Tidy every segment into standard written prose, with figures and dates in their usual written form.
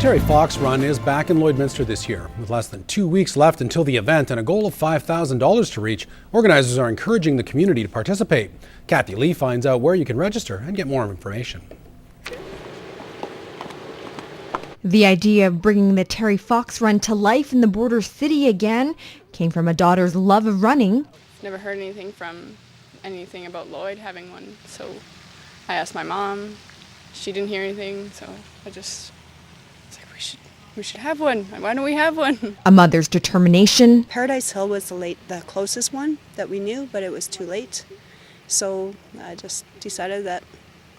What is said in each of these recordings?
Terry Fox Run is back in Lloydminster this year. With less than 2 weeks left until the event and a goal of $5,000 to reach, organizers are encouraging the community to participate. Kathy Lee finds out where you can register and get more information. The idea of bringing the Terry Fox Run to life in the border city again came from a daughter's love of running. Never heard anything about Lloyd having one, so I asked my mom. She didn't hear anything, so it's like we should have one. Why don't we have one? A mother's determination. Paradise Hill was the closest one that we knew, but it was too late. So I just decided that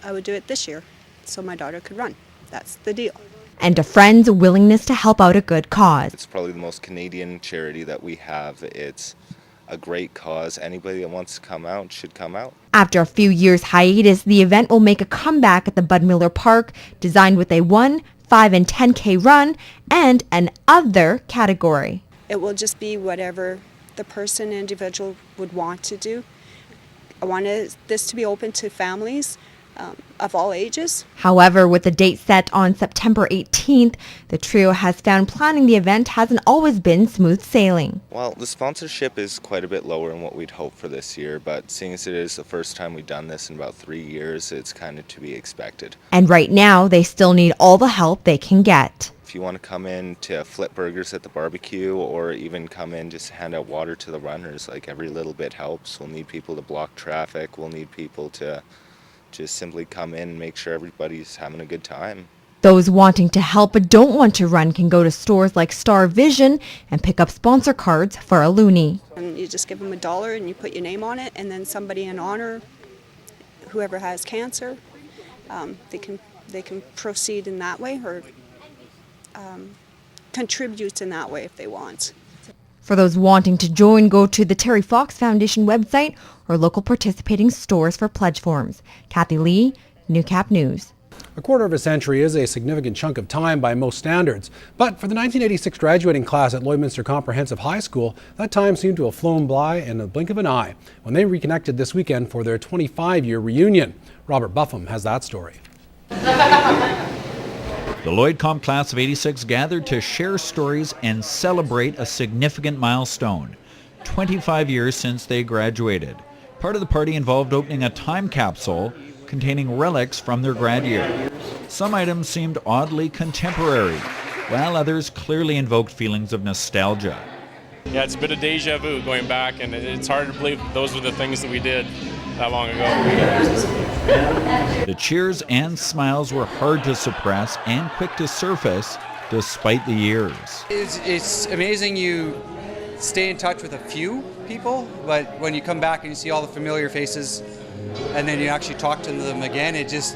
I would do it this year so my daughter could run. That's the deal. And a friend's willingness to help out a good cause. It's probably the most Canadian charity that we have. It's a great cause. Anybody that wants to come out should come out. After a few years hiatus, the event will make a comeback at the Bud Miller Park, designed with a 1, 5, and 10K run and an other category. It will just be whatever the individual would want to do. I wanted this to be open to families of all ages. However, with the date set on September 18th, the trio has found planning the event hasn't always been smooth sailing. Well, the sponsorship is quite a bit lower than what we'd hoped for this year, but seeing as it is the first time we've done this in about 3 years, it's kind of to be expected. And right now, they still need all the help they can get. If you want to come in to flip burgers at the barbecue or even come in just hand out water to the runners, like every little bit helps. We'll need people to block traffic. We'll need people to just simply come in and make sure everybody's having a good time. Those wanting to help but don't want to run can go to stores like Star Vision and pick up sponsor cards for a loonie. And you just give them $1 and you put your name on it, and then somebody in honor, whoever has cancer, they can proceed in that way or contribute in that way if they want. For those wanting to join, go to the Terry Fox Foundation website or local participating stores for pledge forms. Kathy Lee, Newcap News. A quarter of a century is a significant chunk of time by most standards, but for the 1986 graduating class at Lloydminster Comprehensive High School, that time seemed to have flown by in the blink of an eye when they reconnected this weekend for their 25-year reunion. Robert Buffum has that story. The Lloyd Comp class of 86 gathered to share stories and celebrate a significant milestone. 25 years since they graduated. Part of the party involved opening a time capsule containing relics from their grad year. Some items seemed oddly contemporary, while others clearly invoked feelings of nostalgia. Yeah, it's a bit of deja vu going back, and it's hard to believe those were the things that we did that long ago. The cheers and smiles were hard to suppress and quick to surface despite the years. It's amazing you stay in touch with a few people, but when you come back and you see all the familiar faces and then you actually talk to them again, it's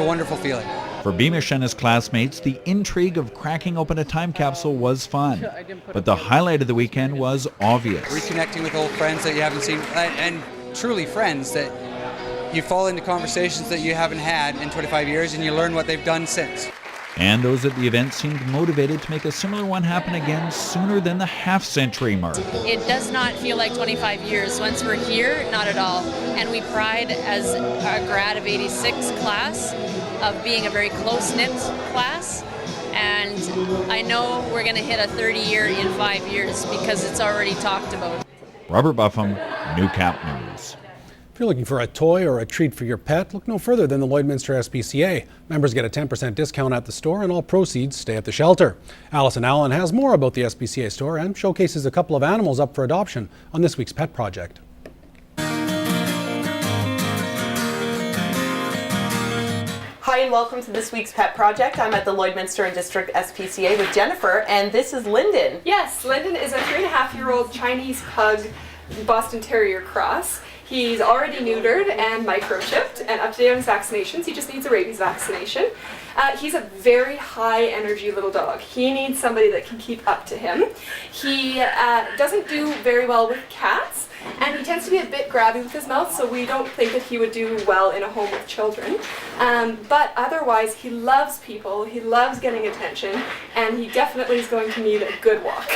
a wonderful feeling. For Beamish and his classmates, the intrigue of cracking open a time capsule was fun, but the highlight of the weekend was obvious. Reconnecting with old friends that you haven't seen, and truly friends that you fall into conversations that you haven't had in 25 years and you learn what they've done since. And those at the event seemed motivated to make a similar one happen again sooner than the half-century mark. It does not feel like 25 years. Once we're here, not at all. And we pride as a grad of 86 class of being a very close-knit class. And I know we're going to hit a 30-year in 5 years because it's already talked about. Robert Buffum, Newcap News. If you're looking for a toy or a treat for your pet, look no further than the Lloydminster SPCA. Members get a 10% discount at the store and all proceeds stay at the shelter. Alison Allen has more about the SPCA store and showcases a couple of animals up for adoption on this week's Pet Project. Hi and welcome to this week's Pet Project. I'm at the Lloydminster and District SPCA with Jennifer, and this is Lyndon. Yes, Lyndon is a 3.5-year-old Chinese pug Boston Terrier cross. He's already neutered and microchipped and up to date on his vaccinations. He just needs a rabies vaccination. He's a very high energy little dog. He needs somebody that can keep up to him. He doesn't do very well with cats, and he tends to be a bit grabby with his mouth, so we don't think that he would do well in a home with children. But otherwise, he loves people, he loves getting attention, and he definitely is going to need a good walk.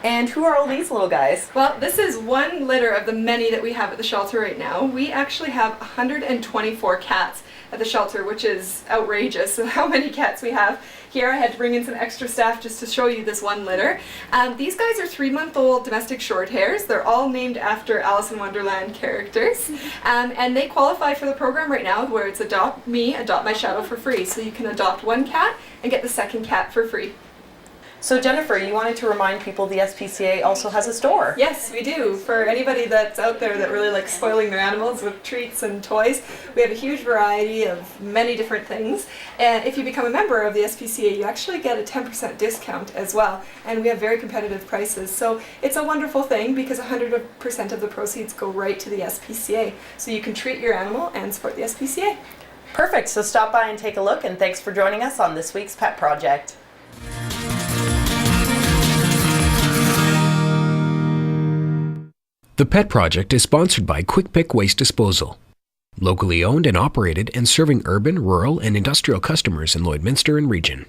And who are all these little guys? Well, this is one litter of the many that we have at the shelter right now. We actually have 124 cats at the shelter, which is outrageous, how many cats we have. Here I had to bring in some extra staff just to show you this one litter. These guys are 3-month-old domestic short hairs. They're all named after Alice in Wonderland characters. And they qualify for the program right now where it's Adopt Me, Adopt My Shadow for free. So you can adopt one cat and get the second cat for free. So Jennifer, you wanted to remind people the SPCA also has a store. Yes, we do. For anybody that's out there that really likes spoiling their animals with treats and toys, we have a huge variety of many different things. And if you become a member of the SPCA, you actually get a 10% discount as well. And we have very competitive prices. So it's a wonderful thing because 100% of the proceeds go right to the SPCA. So you can treat your animal and support the SPCA. Perfect. So stop by and take a look, and thanks for joining us on this week's Pet Project. The Pet Project is sponsored by Quick Pick Waste Disposal. Locally owned and operated and serving urban, rural, and industrial customers in Lloydminster and region.